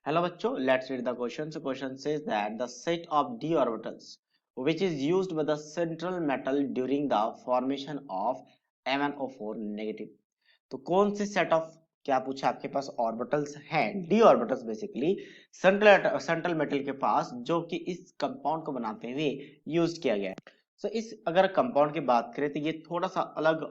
Hello बच्चों, let's read the question. So question says that the set of d orbitals which is used by the central metal during the formation of MnO4 negative. तो कौन से set of क्या पूछा आपके पास orbitals हैं D orbitals basically central metal के पास जो कि इस कंपाउंड को बनाते हुए यूज किया गया है। सो इस अगर कंपाउंड की बात करें तो ये थोड़ा सा अलग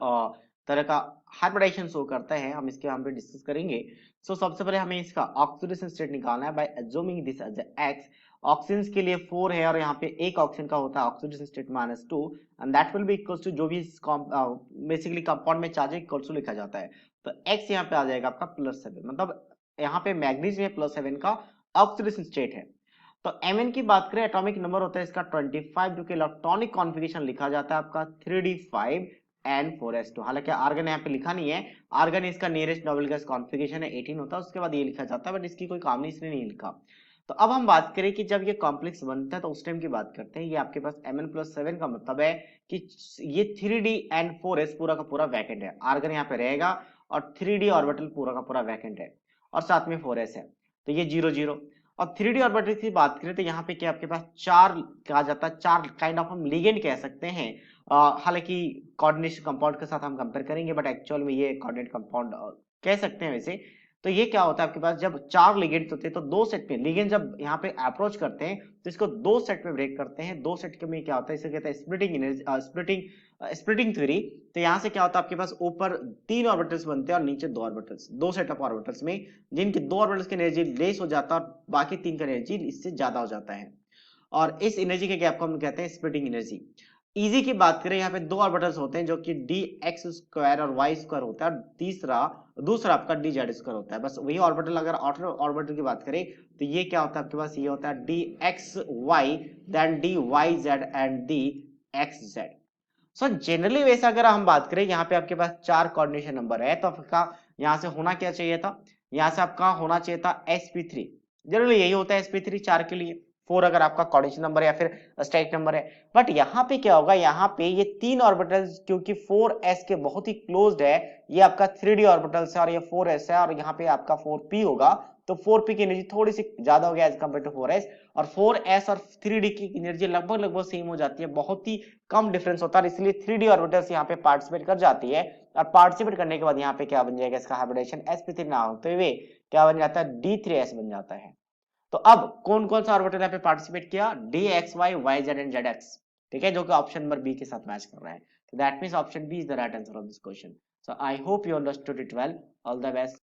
तरह का हाइब्रिडाइजेशन शो करता है, हम इसके यहाँ पे डिस्कस करेंगे। सो सबसे पहले हमें इसका ऑक्सीडेशन स्टेट निकालना है by assuming this as X. Oxygen के लिए 4 है और यहाँ पे एक ऑक्सीजन का होता है oxidation state -2 and that will be equals to जो भी बेसिकली कंपाउंड में चार्ज है इक्वल्स टू लिखा जाता है। तो x यहाँ पे आ जाएगा आपका +7, मतलब यहाँ पे मैग्नीज में +7 का ऑक्सीडेशन स्टेट है। तो Mn की बात करें एटॉमिक नंबर होता है इसका 25, जो कि इलेक्ट्रॉनिक कॉन्फ़िगरेशन लिखा जाता है आपका 3d5n4s2। हालांकि आर्गन यहाँ पे लिखा नहीं है, आर्गन इसका नियरेस्ट नोबल गैस कॉन्फ़िगरेशन है 18 होता है, उसके बाद ये लिखा जाता है, बट इसकी कोई काम नहीं इसने नहीं लिखा। तो अब हम बात करें कि जब ये कॉम्प्लेक्स बनता है तो उस टाइम की बात करते हैं। ये आपके पास Mn+7 का मतलब है कि ये 3d n4s पूरा का पूरा वैकेंट है, आर्गन यहाँ पे रहेगा और 3d ऑर्बिटल पूरा का पूरा वैकेंट है और साथ में 4s है, तो ये 0 0। और 3d ऑर्बिटल की बात करें तो यहाँ पे क्या आपके पास चार कहा जाता है, चार काइंड ऑफ हम लिगेंड कह सकते हैं। हालांकि कोऑर्डिनेशन कंपाउंड के साथ हम कंपेयर करेंगे, बट एक्चुअल में ये कोऑर्डिनेट कंपाउंड कह सकते हैं वैसे। तो ये क्या होता है आपके पास जब चार लिगेंड होते हैं तो दो सेट में लिगेंड जब यहाँ पे अप्रोच करते हैं तो इसको दो सेट में ब्रेक करते हैं। दो सेट के में क्या होता है, इसे कहते हैं स्प्लिटिंग एनर्जी, स्प्लिटिंग थ्योरी। तो यहाँ से क्या होता है आपके पास ऊपर 3 ऑर्बिटल्स बनते हैं और नीचे 2 ऑर्बिटल्स, दो सेट ऑफ ऑर्बिटल्स में जिनके 2 ऑर्बिटल्स की एनर्जी लेस हो जाता है और बाकी 3 का एनर्जी इससे ज्यादा हो जाता है, और इस एनर्जी के गैप को हम कहते हैं स्प्लिटिंग एनर्जी। इजी की बात करें यहाँ पे 2 ऑर्बिटल्स होते हैं जो कि dx² और y² होता है, और दूसरा आपका dz² होता है। बस वही ऑर्बिटल अगर आउटर ऑर्बिटल की बात करें तो ये क्या होता है आपके पास, ये होता है dxy then dyz and dxz। So generally वैसे अगर हम बात करें यहाँ पे आपके पास 4 कोऑर्डिनेशन नंबर है तो आपका यहाँ से होना क्या चाहिए था, यहाँ से आपका होना चाहिए था sp3। जनरली यही होता है sp3 4 के लिए, 4 अगर आपका कोऑर्डिनेशन नंबर या फिर स्टैटिक नंबर है। बट यहाँ पे क्या होगा, यहाँ पे ये 3 ऑर्बिटल्स क्योंकि 4s के बहुत ही क्लोज्ड है, ये आपका 3d ऑर्बिटल्स है और ये 4s है और यहाँ पे आपका 4p होगा, तो 4p की एनर्जी थोड़ी सी ज्यादा हो गया एज कम्पेयर टू 4s, और 4s और 3d की एनर्जी लगभग सेम हो जाती है, बहुत ही कम डिफरेंस होता है, इसलिए 3d ऑर्बिटल्स यहाँ पे पार्टिसिपेट कर जाती है। और पार्टिसिपेट करने के बाद यहाँ पे क्या बन जाएगा, इसका हाइब्रिडेशन sp3 ना होते हुए क्या बन जाता है, d3s बन जाता है। तो अब कौन कौन सा ऑर्बिटल यहाँ पे पार्टिसिपेट किया, dxy yz एंड zx, ठीक है, जो कि ऑप्शन नंबर बी के साथ मैच कर रहा है। तो that means option B is the right answer of this question. So I hope you understood it well. All the best.